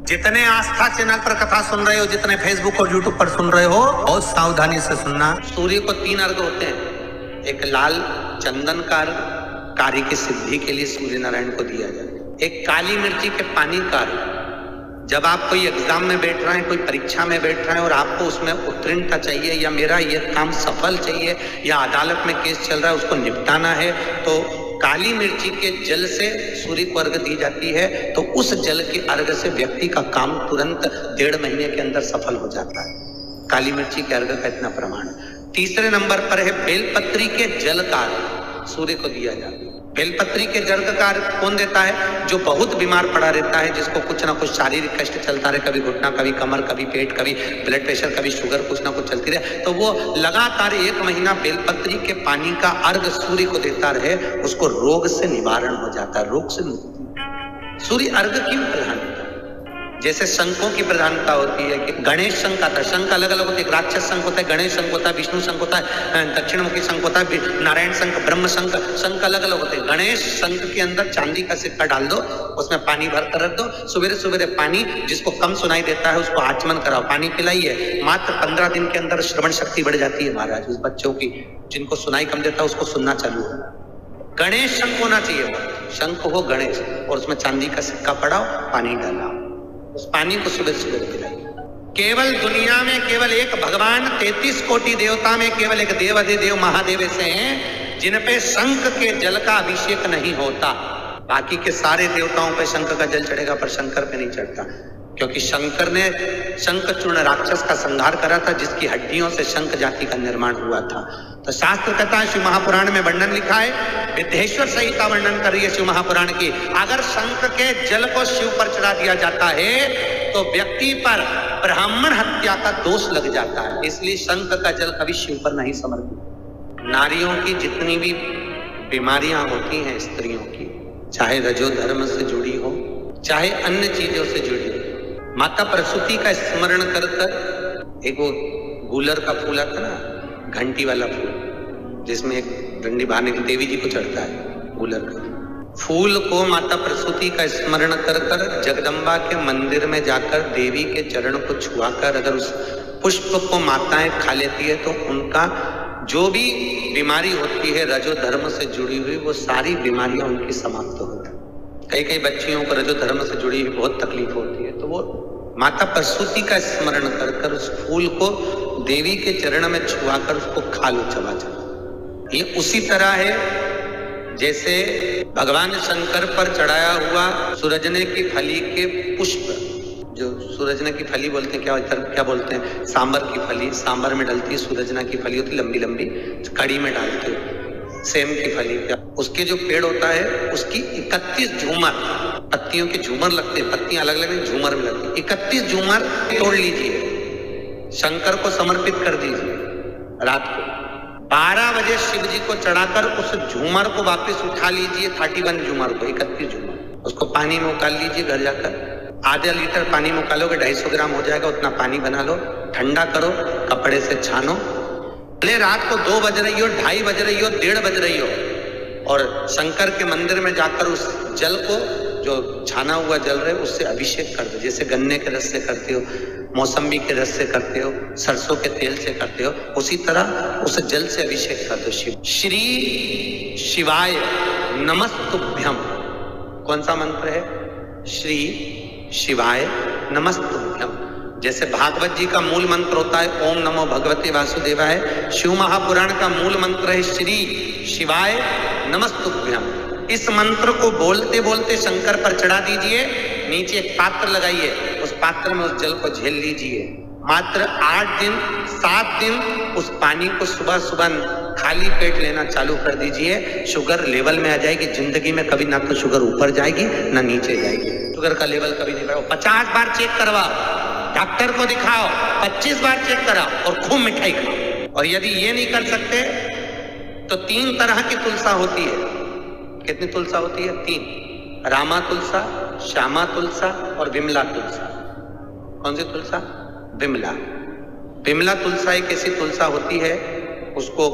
जितने आस्था चैनल पर कथा सुन रहे हो, जितने फेसबुक और यूट्यूब पर सुन रहे हो, बहुत सावधानी से सुनना। सूर्य को 3 अर्घ होते हैं। एक लाल चंदन का अर्घ कार्य की सिद्धि के लिए सूर्य नारायण को दिया जाता है। एक काली मिर्ची के पानी का अर्घ, जब आप कोई एग्जाम में बैठ रहे हैं, कोई परीक्षा में बैठ रहे हैं और आपको उसमें उत्तीर्णता चाहिए, या मेरा ये काम सफल चाहिए, या अदालत में केस चल रहा है उसको निपटाना है, तो काली मिर्ची के जल से सूर्य को अर्घ दी जाती है। तो उस जल के अर्घ से व्यक्ति का काम तुरंत 1.5 महीने के अंदर सफल हो जाता है। काली मिर्ची के अर्घ का इतना प्रमाण। तीसरे नंबर पर है बेलपत्री के जल का अर्घ सूर्य को दिया जाता है। बेलपत्री के जल का अर्घ कौन देता है? जो बहुत बीमार पड़ा रहता है, जिसको कुछ ना कुछ शारीरिक कष्ट चलता रहे, कभी घुटना, कभी कमर, कभी पेट, कभी ब्लड प्रेशर, कभी शुगर, कुछ ना कुछ चलती रहे, तो वो लगातार 1 महीना बेलपत्री के पानी का अर्घ सूर्य को देता रहे, उसको रोग से निवारण हो जाता है, रोग से मुक्ति। सूर्य अर्घ क्यों प्रधान होता है? जैसे शंखों की प्रधानता होती है कि गणेश शंख आता है, शंख अलग अलग होते हैं, राक्षस शंख होता है, गणेश शंख होता है, विष्णु शंख होता है, दक्षिणमुखी शंख होता है, नारायण शंख, ब्रह्म शंख, शंख अलग अलग होते हैं। गणेश शंख के अंदर चांदी का सिक्का डाल दो, उसमें पानी भर कर रख दो, सवेरे सवेरे पानी, जिसको कम सुनाई देता है उसको आचमन कराओ, पानी पिलाइए, मात्र 15 दिन के अंदर श्रवण शक्ति बढ़ जाती है महाराज। उस बच्चों की जिनको सुनाई कम देता है उसको सुनना चालू हो। गणेश शंख होना चाहिए, शंख हो गणेश, और उसमें चांदी का सिक्का पड़ाओ, पानी डालाओ, उस पानी को सुबह सुबह पिलाइए। केवल दुनिया में केवल एक भगवान 33 कोटि देवता में केवल एक देवाधिदेव महादेव ऐसे हैं जिन पे शंख के जल का अभिषेक नहीं होता। बाकी के सारे देवताओं पे शंख का जल चढ़ेगा, पर शंकर पे नहीं चढ़ता, क्योंकि शंकर ने शंखचूर्ण राक्षस का संहार करा था, जिसकी हड्डियों से शंख जाति का निर्माण हुआ था। तो शास्त्र कहता है, शिव महापुराण में वर्णन लिखा है, विद्येश्वर संहिता वर्णन कर रही है शिव महापुराण की, अगर शंख के जल को शिव पर चढ़ा दिया जाता है तो व्यक्ति पर ब्राह्मण हत्या का दोष लग जाता है। इसलिए शंख का जल कभी शिव पर नहीं समर्पित। नारियों की जितनी भी बीमारियां होती हैं, स्त्रियों की, चाहे रजो धर्म से जुड़ी हो, चाहे अन्य चीजों से जुड़ी हो, माता प्रसूति का स्मरण कर कर, एक वो गूलर का फूल आता ना, घंटी वाला फूल, जिसमें एक डंडी बांधने की देवी जी को चढ़ता है, गूलर का फूल को माता प्रसूति का स्मरण कर कर जगदम्बा के मंदिर में जाकर देवी के चरण को छुआकर अगर उस पुष्प को माताएं खा लेती है तो उनका जो भी बीमारी होती है रजो धर्म से जुड़ी हुई, वो सारी बीमारियां उनकी समाप्त होती है। कई बच्चियों को रजो धर्म से जुड़ी हुई बहुत तकलीफ होती है, तो वो माता प्रसूति का स्मरण कर कर उस फूल को देवी के चरण में छुआकर उसको खा लो, चबा चबा। ये उसी तरह है जैसे भगवान शंकर पर चढ़ाया हुआ सूरजने की फली के पुष्प, जो सूरजना की फली बोलते हैं, क्या बोलते हैं, सांबर की फली, सांबर में डलती है, सूरजना की फली होती लंबी लंबी, कड़ी में डालते हो, सेम की फली, उसके जो पेड़ होता है उसकी 31 झूमर, पत्तियों के झूमर लगते हैं, पत्तियां अलग अलग झूमर में लगती है, 31 झूमर तोड़ लीजिए, शंकर को समर्पित कर दीजिए। रात को 12 बजे शिव जी को चढ़ाकर उस झूमर को वापस उठा लीजिए, 31 झूमर को, 31 झूमर, उसको पानी में उकाल लीजिए। घर जाकर आधा लीटर पानी में उकालोगे, 250 ग्राम हो जाएगा, उतना पानी बना लो, ठंडा करो, कपड़े से छानो, भले रात को 2 बज रही हो, 2:30 बज रही हो, 1:30 बज रही हो, और शंकर के मंदिर में जाकर उस जल को, जो छाना हुआ जल रहे, उससे अभिषेक कर दो, जैसे गन्ने के रस से करते हो, मौसम्बी के रस से करते हो, सरसों के तेल से करते हो, उसी तरह उस जल से अभिषेक कर दो। शिव श्री शिवाय नमस्तुभ्यम, कौन सा मंत्र है? श्री शिवाय नमस्तुभ्यम। जैसे भागवत जी का मूल मंत्र होता है ओम नमो भगवते वासुदेवाय, शिव महापुराण का मूल मंत्र है श्री शिवाय नमस्तुभ्यम। इस मंत्र को बोलते बोलते शंकर पर चढ़ा दीजिए, नीचे एक पात्र लगाइए, उस पात्र में उस जल को झेल लीजिए। मात्र 8 दिन 7 दिन उस पानी को सुबह सुबह खाली पेट लेना चालू कर दीजिए, शुगर लेवल में आ जाएगी। जिंदगी में कभी ना तो शुगर ऊपर जाएगी ना नीचे जाएगी, शुगर का लेवल कभी नहीं बढ़ेगा। 50 बार चेक करवाओ, डॉक्टर को दिखाओ, 25 बार चेक कराओ, और खूब मिठाई खाओ। और यदि ये नहीं कर सकते तो 3 तरह की तुलसा होती है। कितनी तुलसा होती है? 3, रामा तुलसा, श्यामा तुलसा और विमला तुलसा। कौन सी तुलसा? विमला। विमला तुलसा एक ऐसी तुलसा होती है, उसको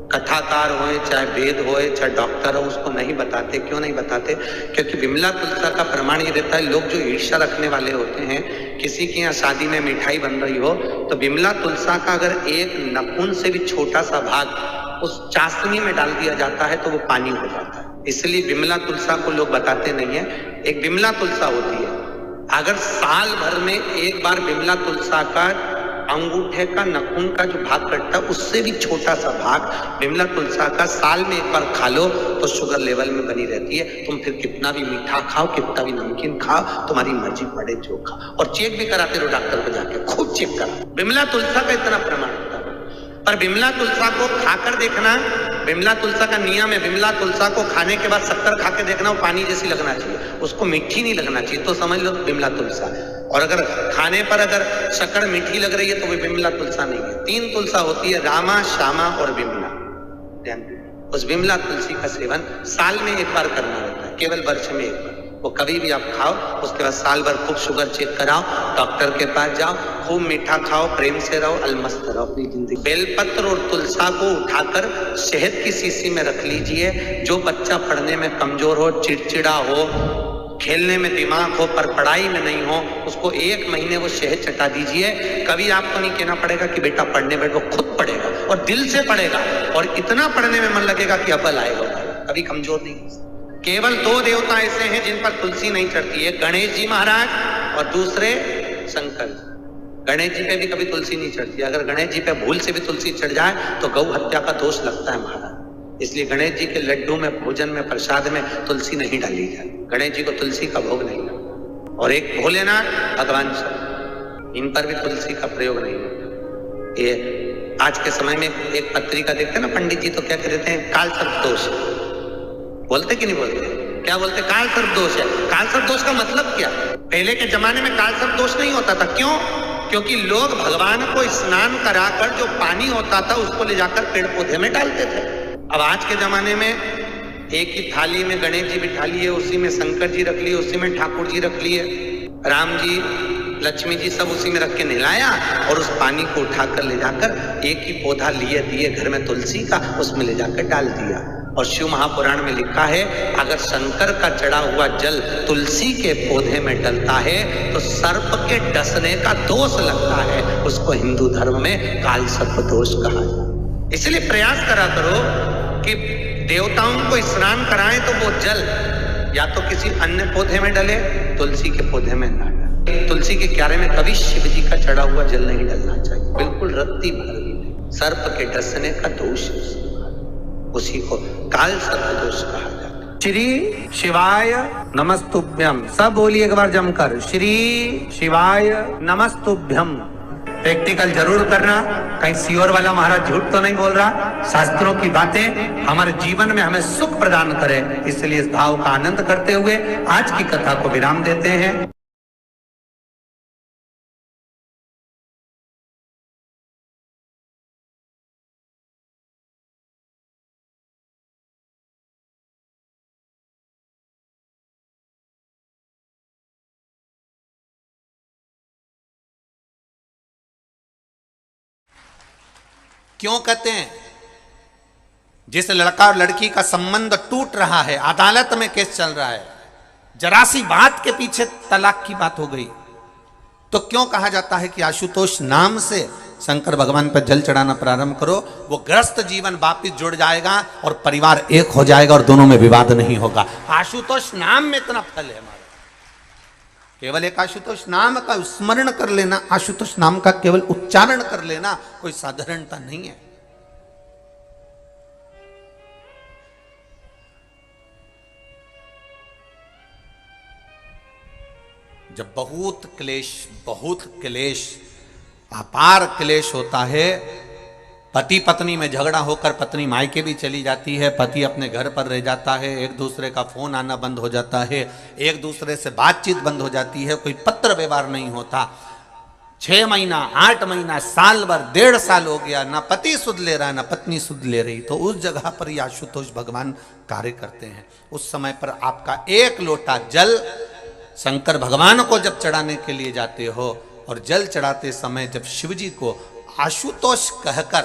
कथाकार होए, चाहे वेद होए, चाहे डॉक्टर हो, उसको नहीं बताते। क्यों नहीं बताते? क्योंकि विमला तुलसा का प्रमाण ये रहता है, लोग जो ईर्ष्या रखने वाले होते हैं, किसी के यहाँ शादी में मिठाई बन रही हो तो विमला तुलसा का अगर एक नखून से भी छोटा सा भाग उस चाशनी में डाल दिया जाता है तो वो पानी हो जाता है। इसलिए विमला तुलसा को लोग बताते नहीं है। एक विमला तुलसा होती है, अगर साल भर में एक बार विमला तुलसा का अंगूठे का नखून का जो भाग कटता है उससे भी छोटा सा भाग विमला तुलसा का साल में एक बार खा लो तो शुगर लेवल में बनी रहती है। तुम फिर कितना भी मीठा खाओ, कितना भी नमकीन खाओ, तुम्हारी मर्जी पड़े जो खाओ। और चेक भी कराते रहो डॉक्टर को जाके, खूब चेक करा। विमला तुलसा का इतना प्रमाण होता है। पर विमला तुलसा को खाकर देखना, विमला तुलसा का नियम है, विमला तुलसा को खाने के बाद शक्कर खा के देखना, वो पानी जैसी लगना चाहिए, उसको मीठी नहीं लगना चाहिए, तो समझ लो विमला तुलसा। और अगर खाने पर अगर शक्कर मीठी लग रही है तो वो विमला तुलसा नहीं है। 3 तुलसा होती है, रामा, श्यामा और विमला। उस विमला तुलसी का सेवन साल में एक बार करना होता है, केवल वर्ष में एक बार। वो कभी भी आप खाओ, उसके बाद साल भर खूब शुगर चेक कराओ, डॉक्टर के पास जाओ, खूब मीठा खाओ, प्रेम से रहो, अलमस्त रहो अपनी जिंदगी। बेलपत्र और तुलसा को उठाकर शहद की शीशी में रख लीजिए। जो बच्चा पढ़ने में कमजोर हो, चिड़चिड़ा हो, खेलने में दिमाग हो पर पढ़ाई में नहीं हो, उसको 1 महीने वो शहद चटा दीजिए। कभी आपको नहीं कहना पड़ेगा कि बेटा पढ़ने बैठ, वो खुद पढ़ेगा और दिल से पढ़ेगा और इतना पढ़ने में मन लगेगा कि अव्वल आएगा, कभी कमजोर नहीं। केवल 2 देवता ऐसे हैं जिन पर तुलसी नहीं चढ़ती है, गणेश जी महाराज और दूसरे शंकर जी। गणेश जी पे भी कभी तुलसी नहीं चढ़ती। अगर गणेश जी पे भूल से भी तुलसी चढ़ जाए तो गौ हत्या का दोष लगता है महाराज। इसलिए गणेश जी के लड्डू में, भोजन में, प्रसाद में तुलसी नहीं डाली जाए। गणेश जी को तुलसी का भोग नहीं लगता। और एक भोलेनाथ, भगवान शंकर, इन पर भी तुलसी का प्रयोग नहीं होता। ये आज के समय में एक पत्रिका देखते हैं ना पंडित जी, तो क्या कहते हैं? काल सर्प दोष बोलते कि नहीं बोलते? क्या बोलते? काल सर्प दोष है। काल सर्प दोष का मतलब क्या? पहले के जमाने में काल सर्प दोष नहीं होता था। क्यों? क्योंकि लोग भगवान को स्नान कराकर जो पानी होता था उसको ले जाकर पेड़ पौधे में डालते थे। अब आज के जमाने में एक ही थाली में गणेश जी बिठा लिए, उसी में शंकर जी रख लिए, उसी में ठाकुर जी रख लिए, राम जी, लक्ष्मी जी सब उसी में रख के नहलाया और उस पानी को उठाकर ले जाकर एक ही पौधा लिए दिए घर में तुलसी का, उसमें ले जाकर डाल दिया। और शिव महापुराण में लिखा है, अगर शंकर का चढ़ा हुआ जल तुलसी के पौधे में डलता है तो सर्प के डसने का दोष लगता है। उसको हिंदू धर्म में काल सर्प दोष कहा जाए। इसलिए प्रयास करा करो कि देवताओं को स्नान कराएं तो वो जल या तो किसी अन्य पौधे में डले, तुलसी के पौधे में ना डले। तुलसी के क्यारे में कभी शिव जी का चढ़ा हुआ जल नहीं डलना चाहिए, बिल्कुल रत्ती भर भी नहीं। सर्प के डसने का दोष है, उसी को काल सर्प दोष कहा जाता है। श्री शिवाय नमस्तुभ्यम। सब बोलिए एक बार जमकर, श्री शिवाय नमस्तुभ्यम। प्रैक्टिकल जरूर करना, कहीं सियोर वाला महाराज झूठ तो नहीं बोल रहा। शास्त्रों की बातें हमारे जीवन में हमें सुख प्रदान करे, इसलिए इस भाव का आनंद करते हुए आज की कथा को विराम देते हैं। क्यों कहते हैं? जिस लड़का और लड़की का संबंध टूट रहा है, अदालत में केस चल रहा है, जरा सी बात के पीछे तलाक की बात हो गई, तो क्यों कहा जाता है कि आशुतोष नाम से शंकर भगवान पर जल चढ़ाना प्रारंभ करो? वो ग्रस्त जीवन वापिस जुड़ जाएगा और परिवार एक हो जाएगा और दोनों में विवाद नहीं होगा। आशुतोष नाम में इतना फल है हमारा। केवल एक आशुतोष नाम का स्मरण कर लेना, आशुतोष नाम का केवल उच्चारण कर लेना कोई साधारणता नहीं है। जब बहुत क्लेश, अपार क्लेश होता है, पति पत्नी में झगड़ा होकर पत्नी मायके भी चली जाती है, पति अपने घर पर रह जाता है, एक दूसरे का फोन आना बंद हो जाता है, एक दूसरे से बातचीत बंद हो जाती है, कोई पत्र व्यवहार नहीं होता, 6 महीना, 8 महीना, साल भर, 1.5 साल हो गया, ना पति सुध ले रहा ना पत्नी सुध ले रही, तो उस जगह पर ये आशुतोष भगवान कार्य करते हैं। उस समय पर आपका 1 लोटा जल शंकर भगवान को जब चढ़ाने के लिए जाते हो और जल चढ़ाते समय जब शिव जी को आशुतोष कहकर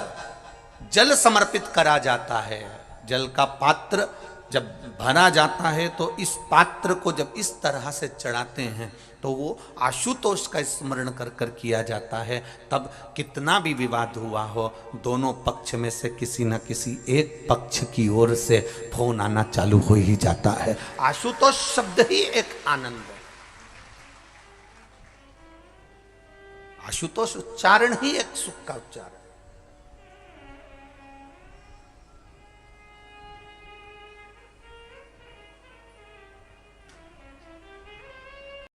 जल समर्पित करा जाता है। जल का पात्र जब भरा जाता है तो इस पात्र को जब इस तरह से चढ़ाते हैं तो वो आशुतोष का स्मरण कर कर किया जाता है। तब कितना भी विवाद हुआ हो, दोनों पक्ष में से किसी न किसी एक पक्ष की ओर से फोन आना चालू हो ही जाता है। आशुतोष शब्द ही एक आनंद है, आशुतोष उच्चारण ही एक सुख का उच्चारण।